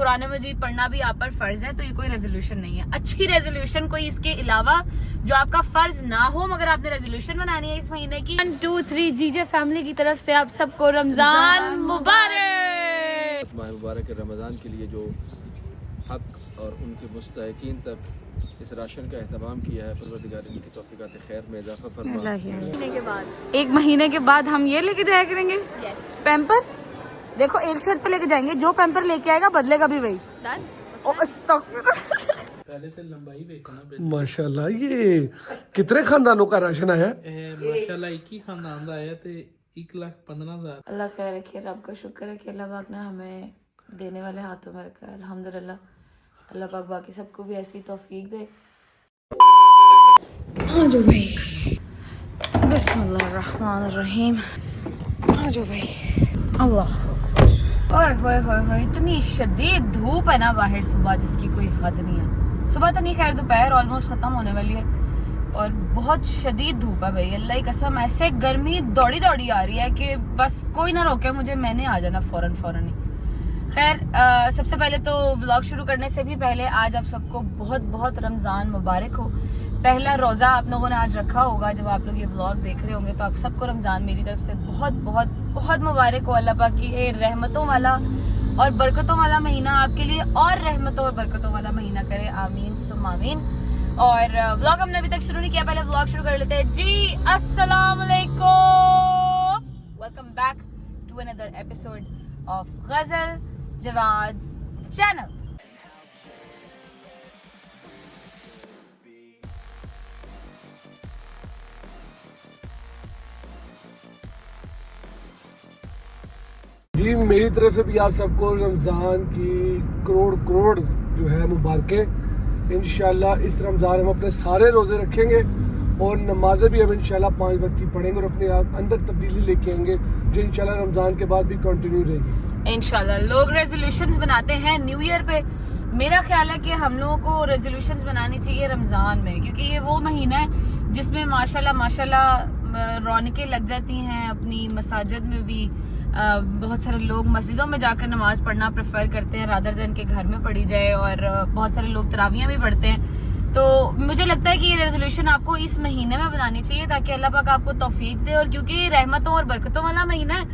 कुरान मजीद पढ़ना भी आप पर फर्ज है, तो ये कोई रेजोल्यूशन नहीं है। अच्छी रेजोल्यूशन कोई इसके अलावा जो आपका फर्ज ना हो, मगर आपने रेजोल्यूशन बनानी है इस महीने की। 1 2 3 जीजे फैमिली की तरफ से आप सबको रमजान मुबारक। मुबारक रमज़ान के लिए जो हक और उनके मुस्तहिकीन तक इस राशन का एहतमाम किया है, परवरदिगार इनकी तौफीकात खैर में इजाफा फरमा। एक महीने के बाद हम ये लेके जाया करेंगे पैम्पर। देखो एक शर्ट पे लेके जाएंगे, जो पैम्पर लेके आएगा बदलेगा भी वही। पहले तो लंबाई देखना माशाल्लाह, ये कितने खानदानों का राशन आया? माशाल्लाह एक ही खानदान का आया थे 1,15,000। अल्लाह खैर रखे, रब का शुक्र है कि अल्लाह पाक ने हमें देने वाले हाथों में रखा है, अल्हम्दुलिल्लाह। अल्लाह पाक बाकी सबको भी ऐसी तौफीक दे। आजो भाई, बिस्मिल्लाहिर्रहमानिर्रहीम। आजो भाई, अल्लाह। ओए होए होए होए, इतनी शदीद धूप है ना बाहर सुबह, जिसकी कोई हद नहीं है। सुबह तो नहीं, खैर दोपहर ऑलमोस्ट खत्म होने वाली है और बहुत शदीद धूप है भाई। अल्लाह की कसम, ऐसे गर्मी दौड़ी दौड़ी आ रही है कि बस कोई ना रोके मुझे, मैंने आ जाना फौरन फौरन ही। खैर सबसे पहले तो व्लॉग शुरू करने से भी पहले आज आप सबको बहुत बहुत रमज़ान मुबारक हो। पहला रोज़ा आप लोगों ने आज रखा होगा, जब आप लोग ये व्लॉग देख रहे होंगे, तो आप सबको रमज़ान मेरी तरफ से बहुत बहुत बहुत मुबारक हो। अल्लाह पाक की ये रहमतों वाला और बरकतों वाला महीना आपके लिए और रहमतों और बरकतों वाला महीना करे, आमीन सुम आमीन। और व्लॉग हमने अभी तक शुरू नहीं किया, पहले व्लॉग शुरू कर लेते हैं जी। अस्सलाम वालेकुम, welcome back to another episode of Ghazal Jawad's channel. जी मेरी तरफ से भी आप सबको रमज़ान की करोड़ करोड़ जो है मुबारकें। इंशाल्लाह इस रमज़ान हम अपने सारे रोज़े रखेंगे और नमाज़ें भी हम इंशाल्लाह 5 वक्त की पढ़ेंगे और अपने अंदर तब्दीली लेके आएंगे, जो इंशाल्लाह रमज़ान के बाद भी कंटिन्यू रहेगी इंशाल्लाह। लोग रेजोल्यूशंस बनाते हैं न्यू ईयर पे, मेरा ख्याल है कि हम लोगों को रेजोल्यूशंस बनानी चाहिए रमज़ान में, क्योंकि ये वो महीना है जिसमें माशाल्लाह माशाल्लाह रौनकें लग जाती हैं। अपनी मसाजिद में भी बहुत सारे लोग मस्जिदों में जाकर नमाज पढ़ना प्रेफर करते हैं रादर देन के घर में पढ़ी जाए, और बहुत सारे लोग तरावियाँ भी पढ़ते हैं। तो मुझे लगता है कि ये रेजोल्यूशन आपको इस महीने में बनानी चाहिए, ताकि अल्लाह पाक आपको तौफीक दे। और क्योंकि रहमतों और बरकतों वाला महीना है,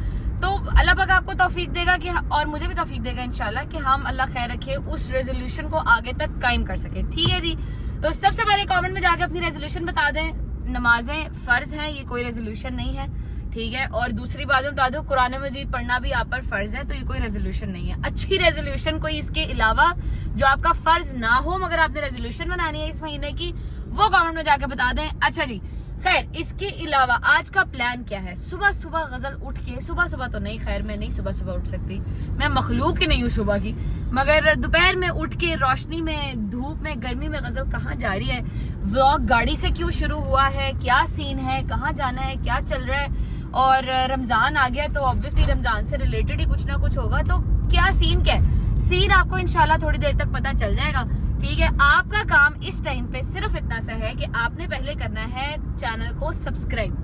तो अल्लाह पाक आपको तौफीक देगा कि, और मुझे भी तौफीक देगा इंशाल्लाह, कि हम अल्लाह खैर रखे उस रेजोल्यूशन को आगे तक कायम कर सके। ठीक है जी। तो सबसे पहले कमेंट में जाकर अपनी रेजोल्यूशन बता दें। नमाजें फर्ज हैं, ये कोई रेजोल्यूशन नहीं है, ठीक है। और दूसरी बात में बता दो, कुरान मजीद पढ़ना भी आप पर फर्ज है, तो ये कोई रेजोल्यूशन नहीं है। अच्छी रेजोल्यूशन कोई इसके अलावा जो आपका फर्ज ना हो, मगर आपने रेजोल्यूशन बनानी है इस महीने की, वो कमेंट में जाकर बता दें। अच्छा जी, खैर इसके अलावा आज का प्लान क्या है? सुबह सुबह गजल उठ के, सुबह सुबह तो नहीं, खैर मैं नहीं सुबह सुबह उठ सकती, मैं मखलूक ही नहीं हूँ सुबह की, मगर दोपहर में उठ के रोशनी में, धूप में, गर्मी में गजल कहाँ जा रही है, व्लॉग गाड़ी से क्यों शुरू हुआ है, क्या सीन है, कहाँ जाना है, क्या चल रहा है, और रमजान आ गया तो ऑब्वियसली रमजान से रिलेटेड ही कुछ ना कुछ होगा, तो क्या सीन क्या है, सीन आपको इंशाल्लाह थोड़ी देर तक पता चल जाएगा। ठीक है, आपका काम इस टाइम पे सिर्फ इतना सा है कि आपने पहले करना है चैनल को सब्सक्राइब।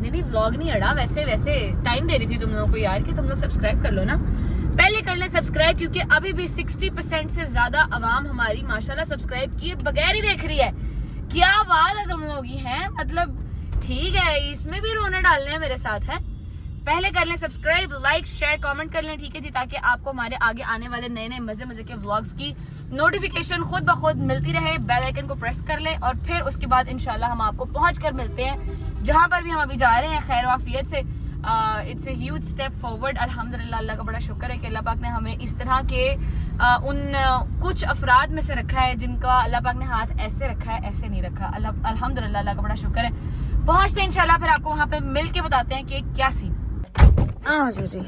नहीं व्लॉग नहीं अड़ा, वैसे वैसे टाइम दे रही थी तुम लोगों को यार कि तुम लोग सब्सक्राइब कर लो ना, पहले कर ले सब्सक्राइब, क्योंकि अभी भी 60% से ज्यादा आवाम हमारी माशाल्लाह सब्सक्राइब किए बगैर ही देख रही है। क्या बात है तुम लोग ही हैं, मतलब ठीक है, इसमें भी रोने डालने हैं मेरे साथ है। पहले कर लें सब्सक्राइब, लाइक, शेयर, कमेंट कर लें, ठीक है जी, ताकि आपको हमारे आगे आने वाले नए नए मजे मजे के व्लॉग्स की नोटिफिकेशन खुद ब खुद मिलती रहे। बेल आइकन को प्रेस कर लें और फिर उसके बाद इंशाल्लाह हम आपको पहुंचकर मिलते हैं जहां पर भी हम अभी जा रहे हैं खैर वाफियत से। It's a huge step forward, अल्हम्दुलिल्लाह। अल्लाह का बड़ा शुक्र है कि अल्लाह पाक ने हमें इस तरह के उन कुछ अफराद में से रखा है जिनका अल्लाह पाक ने हाथ ऐसे रखा है, ऐसे नहीं रखा। अल्हम्दुलिल्लाह, अल्लाह का बड़ा शुक्र है। पहुंचते हैं इंशाल्लाह, फिर आपको वहाँ पे मिल के बताते हैं कि क्या सीन। जी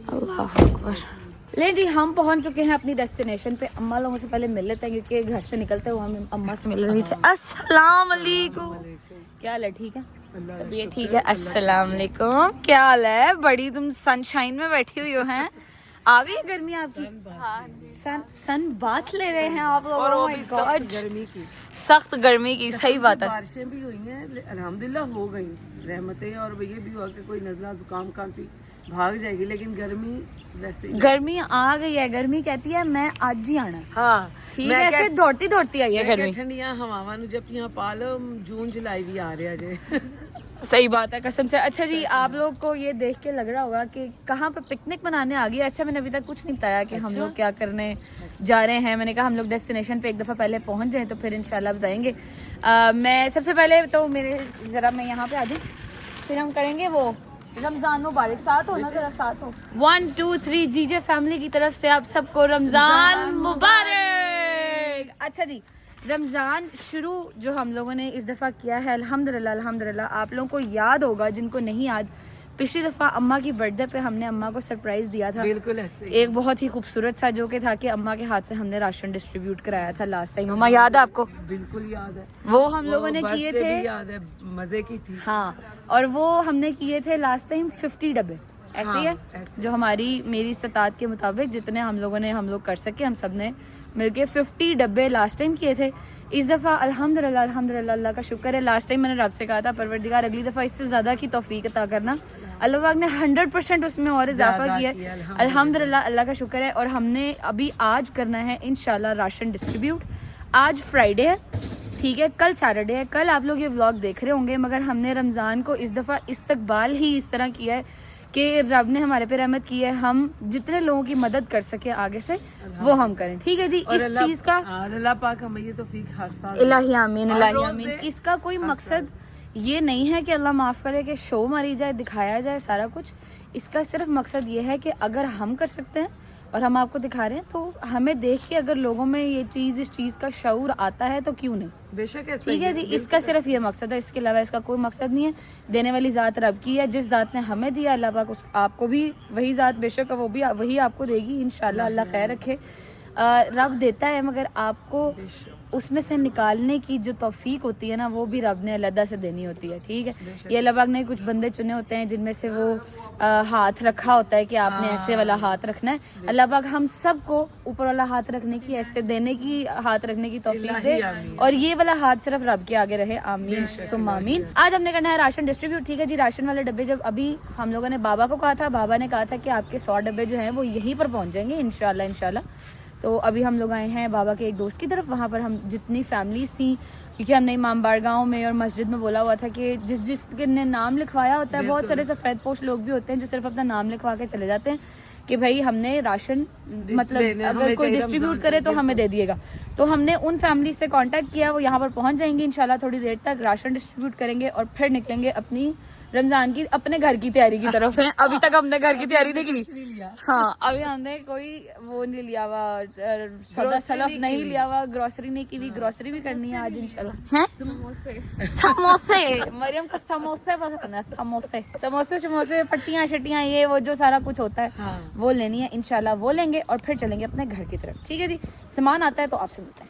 अल्लाह अकबर। ले जी, हम पहुंच चुके हैं अपनी डेस्टिनेशन पे। अम्मा लोगों से पहले मिल लेते हैं, क्योंकि घर से निकलते हुए हम अम्मा से मिल रही थे। अस्सलाम वालेकुम, क्या हाल है? ठीक है, तबीयत ठीक है? अस्सलाम वालेकुम, क्या हाल है? बड़ी तुम सनशाइन में बैठी हुई हो हैं। आ गई गर्मी आपकी? सन बात ले रहे हैं आप लोग? और गर्मी की, सख्त गर्मी की, सही बात है। बारिशें भी हुई हैं, अल्हम्दुलिल्लाह हो गई रहमतें, और ये भी हुआ कि कोई नज़ला जुकाम खांसी भाग जाएगी, लेकिन गर्मी वैसे ही। गर्मी आ गई है, गर्मी कहती है मैं आज ही आना। हाँ, ठीक है, ऐसे दौड़ती दौड़ती आई है गर्मी। ठंडियां हवावां नु जब यहाँ पा लो, जून जुलाई भी आ रहा जे। सही बात है, कसम से। अच्छा जी, आप लोग को ये देख के लग रहा होगा कि कहाँ पे पिकनिक मनाने आ गई। अच्छा, मैंने अभी तक कुछ नहीं बताया कि हम लोग क्या करने जा रहे हैं। मैंने कहा हम लोग डेस्टिनेशन पे एक दफ़ा पहले पहुंच जाएं तो फिर इंशाल्लाह बताएंगे। मैं सबसे पहले तो मैं यहाँ पे आ जाऊँ, फिर हम करेंगे वो रमजान मुबारक। साथ हो ना, जरा साथ हो। 1 2 3 जीजे फैमिली की तरफ से आप सबको रमजान मुबारक। अच्छा जी, रमज़ान शुरू जो हम लोगों ने इस दफ़ा किया है, अल्हम्दुलिल्लाह अल्हम्दुलिल्लाह। आप लोगों को याद होगा, जिनको नहीं याद, पिछली दफ़ा अम्मा की बर्थडे पे हमने अम्मा को सरप्राइज़ दिया था। बिल्कुल ऐसे ही। एक बहुत ही खूबसूरत सा, जो कि था कि अम्मा के हाथ से हमने राशन डिस्ट्रीब्यूट कराया था लास्ट टाइम। अम्मा याद है आपको? बिल्कुल याद है। वो हम लोगों ने किए थे, याद है, मजे की थी। हाँ, और वो हमने किए थे लास्ट टाइम 50 डब्बे। ऐसे ही है, जो हमारी मेरी इस्तात के मुताबिक जितने हम लोग कर सके, हम सब ने मिलके 50 डब्बे लास्ट टाइम किए थे। इस दफ़ा अल्हम्दुलिल्लाह अल्हम्दुलिल्लाह, अल्लाह का शुक्र है। लास्ट टाइम मैंने रब से कहा था, परवरदिगार अगली दफ़ा इससे ज़्यादा की तौफीक अता करना। अल्लाह पाक ने 100% उसमें और इजाफा किया है, अल्हम्दुलिल्लाह, अल्लाह का शुक्र है। और हमने अभी आज करना है इंशाल्लाह राशन डिस्ट्रीब्यूट। आज फ्राइडे है, ठीक है, कल सैटरडे है। कल आप लोग ये व्लॉग देख रहे होंगे, मगर हमने रमज़ान को इस दफ़ा इस्तकबाल ही इस तरह किया है कि रब ने हमारे पे रहमत की है। हम जितने लोगों की मदद कर सके आगे से वो हम करें, ठीक है जी। इस चीज का अल्लाह पाक हमें ये तौफीक हर साल। इलाही आमीन, इलाही आमीन। इसका कोई मकसद ये नहीं है कि अल्लाह माफ़ करे कि शो मारी जाए, दिखाया जाए सारा कुछ। इसका सिर्फ मकसद ये है कि अगर हम कर सकते हैं और हम आपको दिखा रहे हैं, तो हमें देख के अगर लोगों में ये चीज़, इस चीज़ का शऊर आता है तो क्यों नहीं। बेशक है, ठीक है जी। इसका सिर्फ ये मकसद है, इसके अलावा इसका कोई मकसद नहीं है। देने वाली ज़ात रब की है, जिस ज़ात ने हमें दिया, अल्लाह पाक आपको भी वही ज़ात बेशक वो भी वही आपको देगी इंशाल्लाह। अल्लाह खैर रखे। रब देता है, मगर आपको उसमें से निकालने की जो तौफीक होती है ना, वो भी रब ने अलग से देनी होती है, ठीक है। ये अल्लाह पाक ने कुछ बंदे चुने होते हैं जिनमें से वो हाथ रखा होता है कि आपने ऐसे वाला हाथ रखना है। अल्लाह पाक हम सबको ऊपर वाला हाथ रखने की, ऐसे देने की, हाथ रखने की तौफीक दे, और ये वाला हाथ सिर्फ रब के आगे रहे। आमीन सुम आमीन। आज हमने करना है राशन डिस्ट्रीब्यूट, ठीक है जी। राशन वाले डब्बे जब अभी हम लोगों ने बाबा को कहा था, बाबा ने कहा था कि आपके 100 डब्बे जो हैं वो यहीं पर पहुंच जाएंगे इंशाल्लाह इंशाल्लाह। तो अभी हम लोग आए हैं बाबा के एक दोस्त की तरफ। वहाँ पर हम जितनी फैमिलीज़ थी, क्योंकि हमने इमाम बारगांव में और मस्जिद में बोला हुआ था कि जिसके ने नाम लिखवाया होता है, बहुत सारे सफ़ेद पोश लोग भी होते हैं जो सिर्फ अपना नाम लिखवा के चले जाते हैं कि भाई हमने राशन, मतलब अगर कोई डिस्ट्रीब्यूट करे तो हमें दे दिएगा। तो हमने उन फैमिली से कांटेक्ट किया, वो यहाँ पर पहुँच जाएंगे इंशाल्लाह। थोड़ी देर तक राशन डिस्ट्रीब्यूट करेंगे और फिर निकलेंगे अपनी रमजान की, अपने घर की तैयारी की तरफ है। अभी तक हमने घर की तैयारी नहीं की। हाँ, अभी हमने कोई वो नहीं लिया हुआ, सौदा सलफ नहीं लिया हुआ, ग्रोसरी नहीं की हुई। ग्रोसरी भी करनी है आज इंशाल्लाह। हैं समोसे मरियम को समोसे पसंद है, समोसे पट्टियाँ शट्टियाँ, ये वो जो सारा कुछ होता है वो लेनी है इंशाल्लाह। वो लेंगे और फिर चलेंगे अपने घर की तरफ, ठीक है जी। सामान आता है तो आपसे मिलते हैं।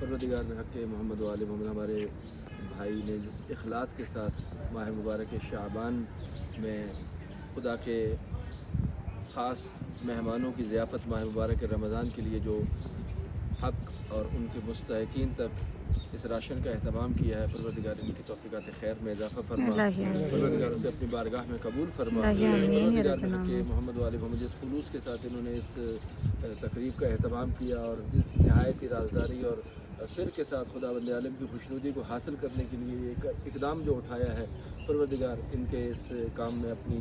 परवरदिगार में हक़ मोहम्मद वाले मोहम्मद, हमारे भाई ने जिस इखलास के साथ माह मुबारक शाबान में खुदा के ख़ास मेहमानों की ज़ियाफ़त माह मुबारक रमज़ान के लिए जो हक़ और उनके मुस्तहिकीन तक इस राशन का अहतमाम किया है, परवरदिगार इनकी तौफ़ीक़ात खैर में इजाफ़ा फरमा, परवरदिगार उसे अपनी बारगाह में कबूल फरमा। परवरदिगार में हक़ मोहम्मद वाले मोहम्मद, जिस खुलूस के साथ इन्होंने इस तकरीब का अहतमाम किया और जिस नहायत ही राजदारी और सिर के साथ खुदावंद आलम की खुशनुदी को हासिल करने के लिए एक इक़दाम जो उठाया है, परवरदिगार इनके इस काम में अपनी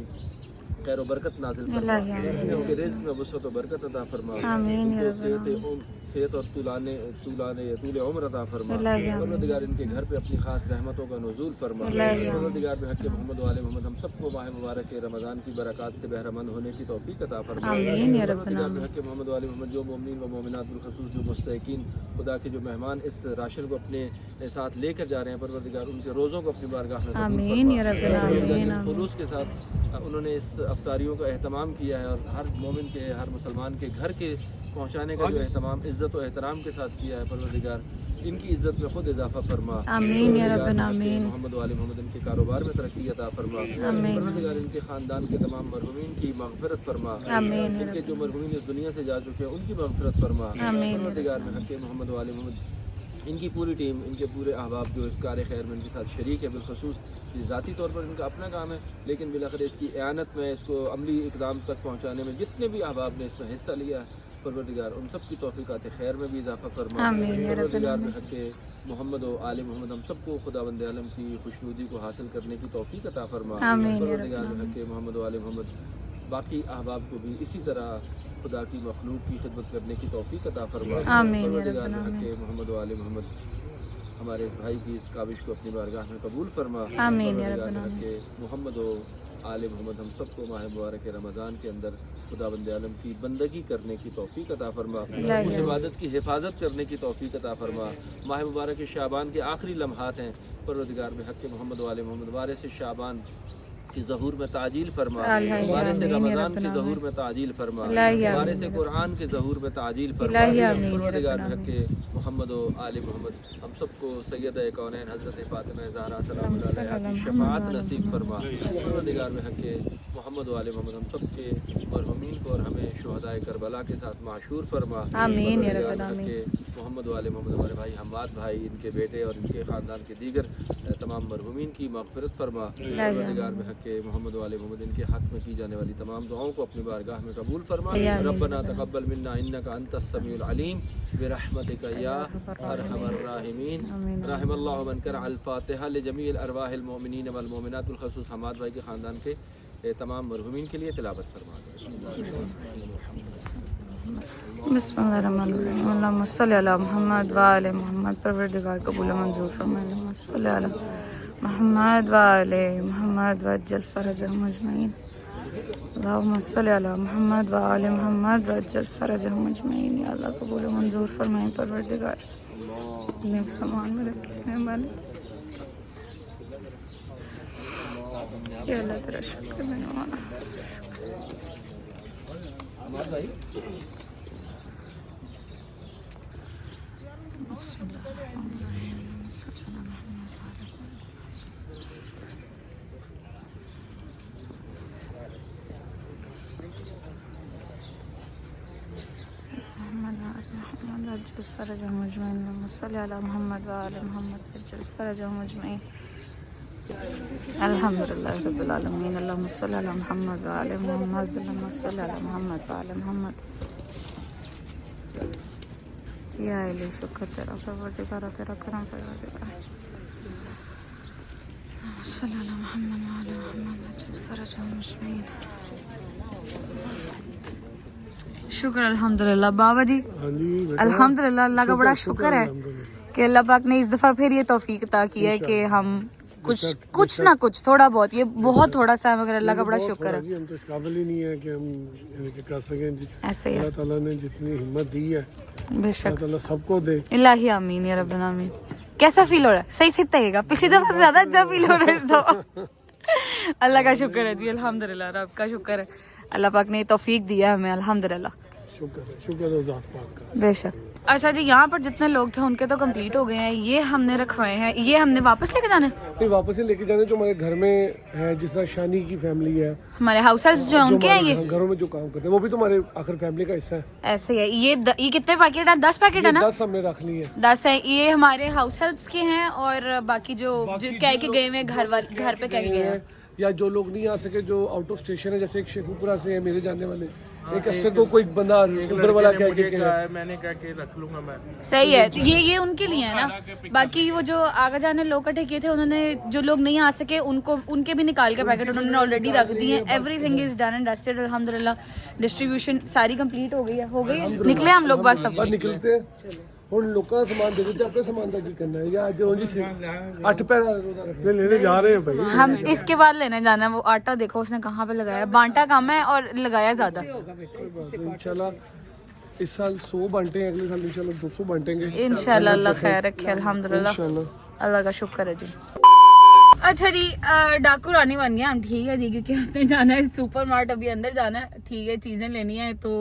खैर व बरकत नाज़िल फरमा, इनके रिज़्क़ में वसअत व बरकत अता फरमा, इनको सेहत और तूल उम्र अता फरमा। परवरदिगार इनके घर पे अपनी ख़ास रहमतों का नुज़ूल फरमा। परवरदिगार में हक़ मोहम्मद वाले मोहम्मद, हम सबको माह मुबारक रमज़ान की बरक़ात से बहरामंद होने की तौफ़ीक़ अता फरमा। परवरदिगार में हक़ मोहम्मद वाले मोहम्मद, जो मोमिनीन व मोमिनात बिलख़ुसूस जो मुस्तहिकीन खुदा के जो मेहमान इस राशन को अपने साथ लेकर जा रहे हैं, परवरदिगार उनके रोज़ों को अपनी बारगाह में खुलूस के साथ उन्होंने इस अफ्तारियों का एहतमाम किया है और हर मोमिन के, हर मुसलमान के घर के पहुँचाने का जो एहतमाम इज़्ज़त व एहतराम के साथ किया है, परवरदिगार इनकी इज्जत में खुद इजाफा फरमा। आमीन या रब्बल आमीन। मोहम्मद वाले मोहम्मद इनके कारोबार में तरक्की अता फरमा। आमीन। परवरदिगार इनके खानदान के तमाम मरहूमीन की मग़फ़िरत फरमा। आमीन। इनके जो मरहूमीन इस दुनिया से जा चुके हैं उनकी मग़फ़िरत फरमा। आमीन। परवरदिगार में हक़ मोहम्मद वाले मोहम्मद इनकी पूरी टीम, इनके पूरे अहबाब जो इस कार खैर में इनके साथ शरीक है, बिलखसूस ये ज़ाती तौर पर इनका अपना काम है, लेकिन बिलाखिर इसकी एआनत में, इसको अमली इक़दाम तक पहुँचाने में जितने भी अहबाब ने इसमें हिस्सा लिया है, परवरदिगार उन सब की तौफ़ीक़ात खैर में भी इजाफ़ा फरमा। परवरदिगार में हक़ मोहम्मद व आले मोहम्मद हम सबको खुदावंद आलम की खुशनुदी को हासिल करने की तौफ़ीक़ अता फरमा। परवरदिगार में हक़ मोहम्मद व आले मोहम्मद बाकी अहबाब को भी इसी तरह खुदा की मखलूक की खिदमत करने की तौफ़ीक़ अता फरमा। परवरदिगार में हक़ मोहम्मद व आले मोहम्मद हमारे भाई की इस काविश को अपनी बारगाह में कबूल फरमा। परवरदिगार में हक़ मोहम्मद व आले मोहम्मद हम सबको माह मुबारक रमज़ान के अंदर खुदावंद आलम की बंदगी करने की तौफ़ीक़ अता फरमा। उस इबादत की हिफाजत करने की तौफ़ीक़ अता फरमा। माह मुबारक शाबान के आखिरी लम्हात हैं, परवरदिगार में हक़ मोहम्मद व आले मोहम्मद वारिस शाबान की ज़हूर में ताजील फरमा, वारिस रमज़ान के ज़हूर में ताजील फरमा, वारिस कुरान के ज़हूर में ताजील फरमा। परवरदिगार में हक़ मोहम्मद व आले मोहम्मद हम सबको सैयदा कौनैन हज़रत फ़ातिमा ज़हरा सलाम अलैहा की शफ़ाअत नसीब फरमा। परवरदिगार में हक़ मोहम्मद व आले मोहम्मद हम सबके मरहूमीन को और हमें शुहदाए करबला के साथ माशूर फरमा। परवरदिगार में हक़ मोहम्मद व आले मोहम्मद हमारे भाई हम्माद भाई, इनके बेटे और इनके ख़ानदान के दीगर तमाम मरहूमीन की मग़फ़िरत फरमा। परवरदिगार में हक़ मोहम्मद वाले मोहम्मद इनके हक़ में की जाने वाली तमाम दुआओं को अपनी बारगाह में कबूल फरमा। रब्बना तक़ब्बल मिन्ना इन्नका अंतस समीउल अलीम बिरहमतिका या अरहमर राहिमीन। रहमल्लाहु मन क़रा अल फ़ातिहा लिजमीइल अरवाहिल मोमिनीन वल मोमिनात बिलख़ुसूस हम्माद भाई के ख़ानदान के तमाम मरहूमीन के लिए तिलावत फरमा। बिस्मिल्लाहिर्रहमानिर्रहीम। अल्लाहुम्मा सल्लि अला मुहम्मद व आले मुहम्मद। परवरदिगार कबूल मंजूर फरमाए। अल्लाहुम्मा सल्लि अला मुहम्मद व आले मुहम्मद वज्जल फरजहुम अजमईन। अल्लाहुम्मा सल्लि अला मुहम्मद व आले मुहम्मद वज्जल फरजहुम अजमईन। या अल्लाह कबूल मंजूर फरमाए। परवरदिगार ने सामान में रखे हैं मैंने, या अल्लाह तेरा शुक्र मनाना। अल्हम्दुलिल्लाह रब्बिल आलमीन। अल्लाहुम्मा सल्लि अला मुहम्मद व आले मुहम्मद। अल्लाहुम्मा सल्लि अला मुहम्मद व आले मुहम्मद। या इलाही शुक्र तेरा परवरदिगार, तेरा करम परवरदिगार। सल्लि अला मुहम्मद व आले मुहम्मद वज्जल फरजहुम अजमईन। शुक्र अल्हम्दुलिल्लाह बाबा जी, अल्हम्दुलिल्लाह अल्लाह का बड़ा शुक्र है कि अल्लाह पाक ने इस दफ़ा फिर ये तौफीक अता की है कि हम कुछ ना कुछ थोड़ा बहुत, ये बहुत थोड़ा सा है मगर अल्लाह का बड़ा शुक्र है। हम तो इस काबिल ही नहीं है कि हम कर सकें जी। ऐसे ही अल्लाह ताला ने जितनी हिम्मत दी है बेशक अल्लाह ताला सबको दे। इलाही आमीन या रब्बल आमीन। कैसा फील हो रहा है? सही से रहेगा, पिछली दफा से ज्यादा अच्छा फील हो रहा है इस दफा। अल्लाह का शुक्र है जी, अल्हम्दुलिल्लाह रब का शुक्र है। अल्लाह पाक ने तौफीक दिया हमें, अल्हम्दुलिल्लाह। शुक्र है ज़ात पाक का। बेशक। अच्छा जी, यहाँ पर जितने लोग थे उनके तो कंप्लीट हो गए हैं, ये हमने रखवाए हैं, ये हमने वापस लेके जाने? नहीं, वापस से लेके जाने जो हमारे घर में है, जिस तरह शानी की फैमिली है, हमारे हाउस हेल्प जो है उनके हैं ये घरों में जो काम करते हैं वो भी तो हमारे आखिर फैमिली का हिस्सा है। ऐसे है। ये कितने पैकेट है? 10 पैकेट है ना? 10 हमने रख ली है। 10 है। ये हमारे हाउस हेल्प्स के हैं और बाकी जो कह के गए हैं घर पे कह के गए हैं, या जो लोग नहीं आ सके, जो आउट ऑफ स्टेशन है, जैसे एक शेखुपुरा से है मेरे जानने वाले, एक अस्टर को कोई बंदा ऊपर वाला कह के मैंने कह के रख लूंगा मैं। सही है। तो ये उनके लिए है ना। बाकी वो जो आगे जाने लोग इकट्ठे किए थे, उन्होंने जो लोग नहीं आ सके उनके भी निकाल के पैकेट उन्होंने ऑलरेडी रख दिए हैं। Everything is done and dusted अल्हम्दुलिल्लाह। डिस्ट्रीब्यूशन सारी कंप्लीट हो गई है। निकले हम लोग बस अब निकलते ਹੁਣ ਲੋਕਾਂ ਦਾ ਸਮਾਨ ਦੇ ਦਿੱਤੇ, ਆਪਣੇ ਸਮਾਨ ਦਾ ਕੀ ਕਰਨਾ ਹੈ? ਜਾਂ ਜੋ ਜੀ 8 पैर रोजा रखने लेने जा रहे हैं भाई। हम इसके बाद लेने जाना है। वो आटा देखो उसने कहाँ पे लगाया, बांटा कम है और लगाया ज्यादा। इंशाल्लाह इस साल 100 बांटे हैं, अगले साल इंशाल्लाह 200 बांटेंगे इंशाल्लाह। अल्लाह खैर रखे, अल्हम्दुलिल्लाह, अल्लाह का शुक्र है जी। अच्छा जी, डाकू रानी बन गया हम। ठीक है जी, क्योंकि हमें जाना है सुपर मार्ट, अभी अंदर जाना है। ठीक है, चीजें लेनी है तो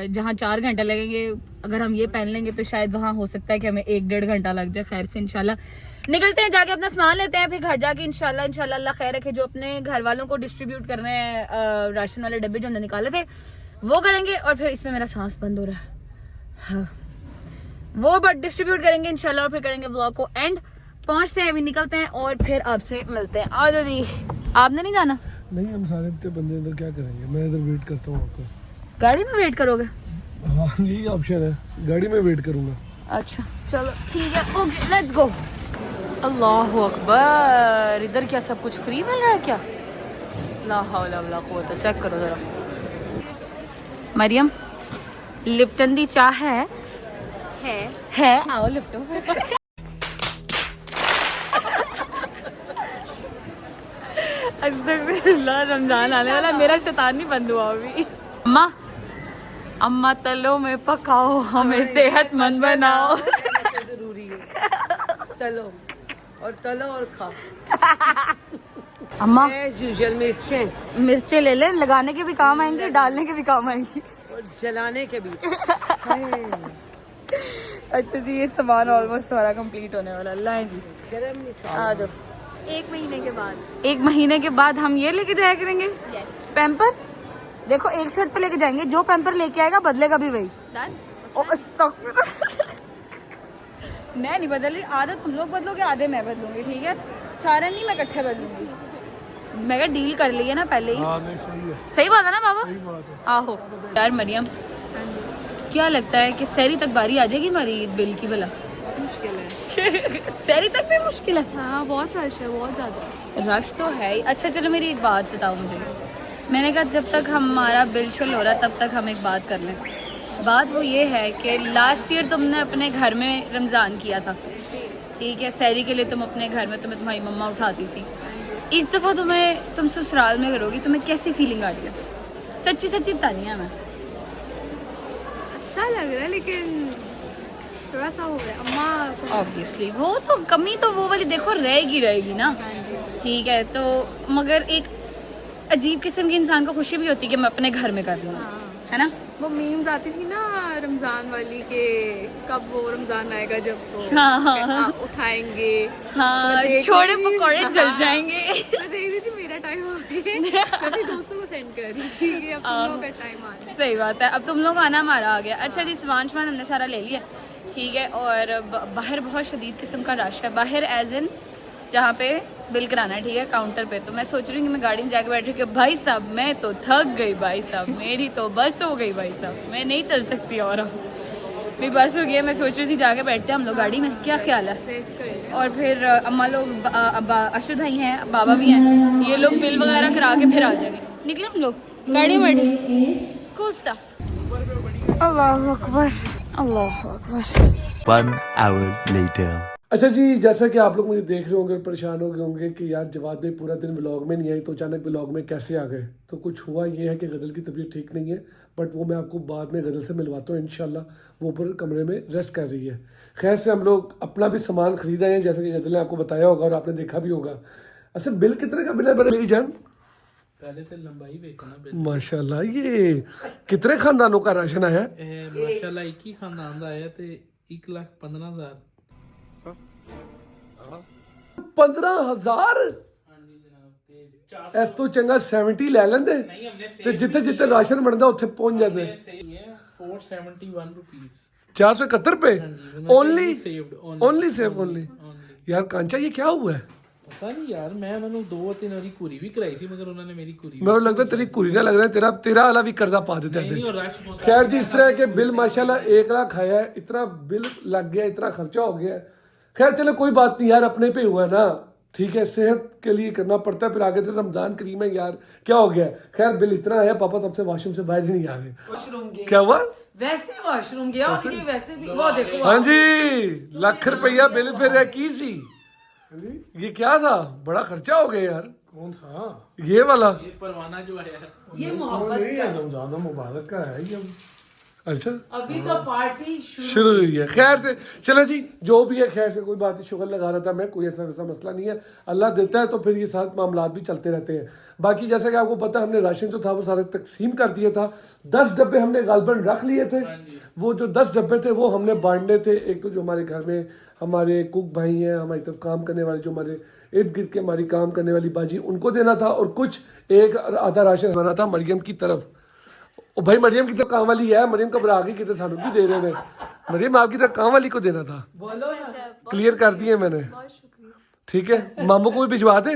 जहाँ 4 घंटे लगेंगे अगर हम ये पहन लेंगे तो शायद वहाँ हो सकता है कि हमें 1-1.5 घंटा लग जाए। खैर से इंशाल्लाह निकलते हैं, जाके अपना सामान लेते हैं, फिर घर जाके इंशाल्लाह अल्लाह खैर रखे, जो अपने घर वालों को डिस्ट्रीब्यूट करने हैं राशन वाले डब्बे जो हमने निकाले थे वो करेंगे। और फिर इसमें मेरा सांस बंद हो रहा है, हाँ। वो बट डिस्ट्रीब्यूट करेंगे इंशाल्लाह और फिर करेंगे व्लॉग को एंड। पहुंचते हैं, अभी निकलते हैं और फिर आपसे मिलते हैं। आ जाओ, आपने नहीं जाना? नहीं, हम सारे इतने बंदे इधर क्या करेंगे, मैं इधर वेट करता हूँ आपको। गाड़ी में वेट करोगे? हाँ, यही ऑप्शन है, गाड़ी में वेट करूंगा। अच्छा चलो ठीक है, ओके लेट्स गो। अल्लाह अकबर, इधर क्या सब कुछ फ्री मिल रहा है क्या? ला हौला वला कुव्वत, चेक करो जरा। मरियम, लिप्टन दी चाह है आओ लिप्टन। अस्तगफिरुल्लाह, रमजान आने वाला, मेरा शैतान नहीं बंद हुआ अभी। अम्मा तलो में पकाओ, हमें सेहतमंद बनाओ। जरूरी है, तलो और खाओ। अम्मा एज यूजुअल मिर्चें ले लें, लगाने के भी काम आएंगी, डालने के भी काम आएंगी और जलाने के भी। अच्छा जी, ये सामान ऑलमोस्ट सारा कंप्लीट होने वाला। लाएं जी, गरम मिसाल। आ जाओ। 1 महीने के बाद। 1 महीने के बाद हम ये लेके जाया करेंगे पैम्पर। देखो, एक शर्ट पे लेके जाएंगे, जो पैम्पर लेके आएगा बदलेगा भी वही। मैं नहीं बदल रही, आदत तुम लोग बदलोगे, आधे मैं बदलूंगी, ठीक है? सारे नहीं, मैं इकट्ठे बदलूंगी। मैं क्या डील कर ली है ना पहले ही। हाँ, नहीं, सही है, सही बात है ना बाबा? सही बात है। आहो यार मरियम, क्या लगता है कि सहरी तक बारी आ जाएगी हमारी ईद बिल की? भला मुश्किल है। सहरी तक भी मुश्किल है। हाँ, बहुत रश है, बहुत ज़्यादा रश तो है ही। अच्छा चलो मेरी एक बात बताओ मुझे। मैंने कहा जब तक हमारा बिल शुल हो रहा तब तक हम एक बात कर लें। बात वो ये है कि लास्ट ईयर तुमने अपने घर में रमज़ान किया था, ठीक है? सहरी के लिए तुम अपने घर में, तुम्हें तुम्हारी मम्मा उठाती थी। इस दफ़ा तुम ससुराल में करोगी, तुम्हें कैसी फीलिंग आ रही है? सच्ची सच्ची बतानी है। मैं अच्छा लग रहा है, लेकिन थोड़ा सा हो गया अम्मा को। ऑब्वियसली वो तो कमी तो वो वाली देखो रहेगी ना, हाँ जी। ठीक है? तो मगर एक अजीब किस्म की इंसान को खुशी भी होती है कि मैं अपने घर में कर रही हूँ, हाँ, है ना? वो मीम्स आती थी ना रमजान वाली के, कब वो रमजान आएगा जब वो हाँ। उठाएंगे। हाँ, मैं देख छोड़े रही थी। पकौड़े जल हाँ। जाएंगे। मैं देख रही थी मेरा टाइम हो गया, मैं भी दोस्तों को सेंड कर रही थी कि अब तुम लोगों का टाइम आ रहा है। सही बात है, अब तुम लोग आना, हमारा आ गया। अच्छा जी, सामान हमने सारा ले लिया, ठीक है? और बाहर बहुत शदीद किस्म का रश है, बाहर एज इन जहाँ पे बिल कराना है, ठीक है? काउंटर पे। तो मैं सोच रही हूँ कि मैं गाड़ी में जाके बैठ रही हूँ कि भाई साहब मैं तो थक गई, भाई साहब मेरी तो बस हो गई, भाई साहब मैं नहीं चल सकती और भी बस हो गया। मैं सोच रही थी जाके बैठते हैं हम लोग गाड़ी में, क्या ख्याल है? फेस कर और फिर अम्मा लोग, अशरफ भाई हैं, बाबा भी हैं, ये लोग बिल वगैरह करा के फिर आ जाएंगे। निकले हम लोग गाड़ी में बैठे, कूल स्टफ। अल्लाह अकबर, अल्लाह अकबर। 1 hour later. अच्छा जी, जैसा कि आप लोग मुझे देख रहे होंगे और परेशान हो गए होंगे कि यार जवाद भाई पूरा दिन व्लॉग में नहीं आई तो अचानक व्लॉग में कैसे आ गए। तो कुछ हुआ ये है कि गज़ल की तबीयत ठीक नहीं है, बट वो मैं आपको बाद में गज़ल से मिलवाता हूँ इंशाल्लाह। वो ऊपर कमरे में रेस्ट कर रही है। खैर से हम लोग अपना भी सामान खरीद आए हैं, जैसे कि गज़ल ने आपको बताया होगा और आपने देखा भी होगा। अच्छा, बिल कितने का बिल है मेरी जान? पहले तो लंबाई देखो ना बिल। माशाल्लाह, ये कितने खानदानों का राशन आया है? माशाल्लाह एक ही खानदान दा आया ते 1,15,000। 15,000? ਇਸ ਤੋਂ ਚੰਗਾ 70 ਲੈ ਲੈਂਦੇ ਤੇ ਜਿੱਥੇ ਜਿੱਥੇ ਰਾਸ਼ਨ ਬਣਦਾ ਉੱਥੇ ਪਹੁੰਚ ਜਾਂਦੇ। सही है 471 रुपीस। 471 रुपए only? saved, only safe only? यार कांचा, ये क्या हुआ है? पता नहीं यार, मैं ਉਹਨਾਂ ਨੂੰ 2-3 ਵਾਰੀ ਕੁਰੀ ਵੀ ਕਰਾਈ ਸੀ ਮਗਰ ਉਹਨਾਂ ਨੇ ਮੇਰੀ ਕੁਰੀ ਮੈਨੂੰ लगता तेरी कुरी ना लग रहा है, तेरा वाला भी कर्जा पा देता है। नहीं। और रश बहुत खैर जी, इस तरह के बिल माशाल्लाह 1 लाख आया है, इतना बिल लग गया, इतना खर्चा हो गया। खैर चलो कोई बात नहीं यार, अपने पे हुआ ना, ठीक है? सेहत के लिए करना पड़ता है, फिर आगे तो रमजान करीम है यार, क्या हो गया? खैर बिल इतना आया, पापा तब से वॉशरूम से बाहर ही नहीं आ रहे। वॉशरूम गया, क्या हुआ? वैसे वॉशरूम गया और ये वैसे भी वो देखो। हाँ जी, लाख रुपया बिल फिर की सी। ये क्या था? बड़ा खर्चा हो गया यार। कौन सा? ये वाला ये परवाना जो आया है ये मोहब्बत रमजान मुबारक का है ये। अच्छा अभी तो पार्टी शुरू हुई है। खैर से चलो जी, जो भी है खैर से कोई बात नहीं, शुक्र लगा रहा था मैं, कोई ऐसा वैसा मसला नहीं है, अल्लाह देता है तो फिर ये सारे मामला भी चलते रहते हैं। बाकी जैसा कि आपको पता, हमने राशन जो था वो सारे तकसीम कर दिया था। 10 डब्बे हमने गालबन रख लिए थे। वो जो 10 डब्बे थे वो हमने बांटने थे। एक तो जो हमारे घर में हमारे कुक भाई हैं, हमारी तरफ काम करने वाले, जो हमारे इर्द गिर्द के हमारी काम करने वाली बाजी, उनको देना था, और कुछ एक आधा राशन बना था मरियम की तरफ। ओ भाई मरियम की तरफ काम वाली है, मरियम घबरा गई कितने सालों की दे रहे हैं। मरियम आपकी तरफ काम वाली को देना था, बोलो ना, क्लियर कर दिए मैंने, ठीक है। मामू को भी भिजवा दे,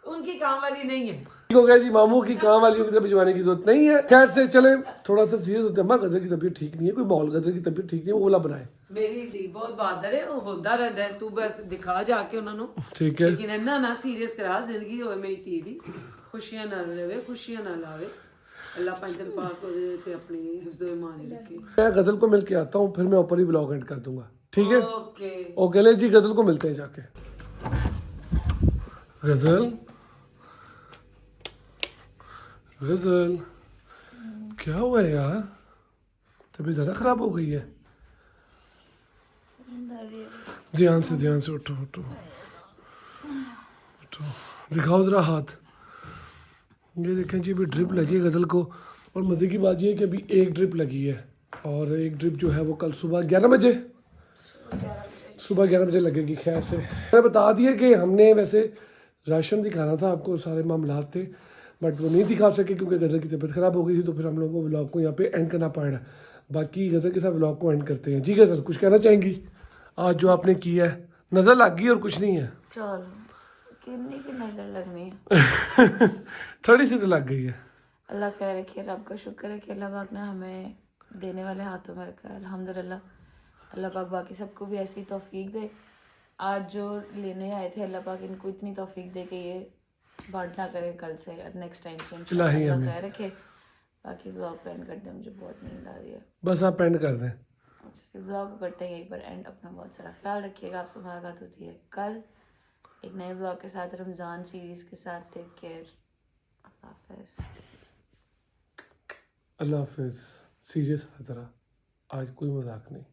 उनकी काम वाली नहीं है। ठीक हो गया जी, मामू की काम वाली की तरफ भिजवाने की जरूरत नहीं है। खैर से चले, थोड़ा सा सीरियस होते हैं। अम्मा गदर की तबीयत ठीक नहीं है, कोई माहौल गदर की तबीयत ठीक नहीं है, वो ओला बनाए। मेरी धी बहुत बहादुर है, वो होता रहता है, तू बस दिखा जाके उन्होंने, ठीक है, लेकिन इन्ना ना सीरियस करा, जिंदगी होवे मेरी धी दी, खुशियां ना लेवे, खुशियां ना लावे, अल्लाह पाक दिन पाक ਉਹਦੇ ਤੇ अपनी हिफ्ज़ व ईमान रखे। मैं गजल को मिल के आता हूँ, फिर मैं ऊपर ही व्लॉग एंड कर दूंगा, ठीक है। ओके ओके ले जी, गजल को मिलते हैं जाके। गजल गजल क्या हुआ है यार, तबीयत ज़्यादा खराब हो गई है। ध्यान से उठो उठो उठो, दिखाओ जरा हाथ। ये देखें जी, अभी ड्रिप लगी है गजल को, और मज़े की बात ये है कि अभी एक ड्रिप लगी है, और एक ड्रिप जो है वो कल सुबह 11 बजे लगेगी। खैर से मैंने बता दिया कि हमने वैसे राशन दिखाना था आपको, सारे मामला थे, बट वो नहीं दिखा सके क्योंकि गजल की तबीयत ख़राब हो गई थी, तो फिर हम लोगों को व्लॉग को यहाँ पे एंड करना पड़ रहा। बाकी गजल के साथ व्लॉग को एंड करते हैं। जी गजल, कुछ कहना चाहेंगी? आज जो आपने किया है, नज़र लग गई और कुछ नहीं है। चलो कितनी की नजर लगनी है थोड़ी सी तो लग गई है। अल्लाह खैर रखे, रब का शुक्र है कि अल्लाह पाक ने हमें देने वाले हाथों में रखा है, अल्हम्दुलिल्लाह। अल्लाह पाक बाकी सबको भी ऐसी तौफीक दे। आज जो लेने आए थे, अल्लाह पाक इनको इतनी तौफीक दे कि ये बांटना करे कल से, नेक्स्ट टाइम से इंशाल्लाह। अल्लाह खैर रखे। बाकी व्लॉग को एंड करते हैं, मुझे बहुत नींद आ रही है, बस आप एंड कर दें। व्लॉग को करते हैं यहीं पर एंड। अपना बहुत सारा ख्याल रखिएगा। आपसे मुलाकात होती है कल एक नए व्लॉग के साथ, रमज़ान सीरीज़ के साथ। टेक केयर, अल्लाह हाफिज़। अल्लाह हाफिज़। सीरियस हज़रा, आज कोई मजाक नहीं।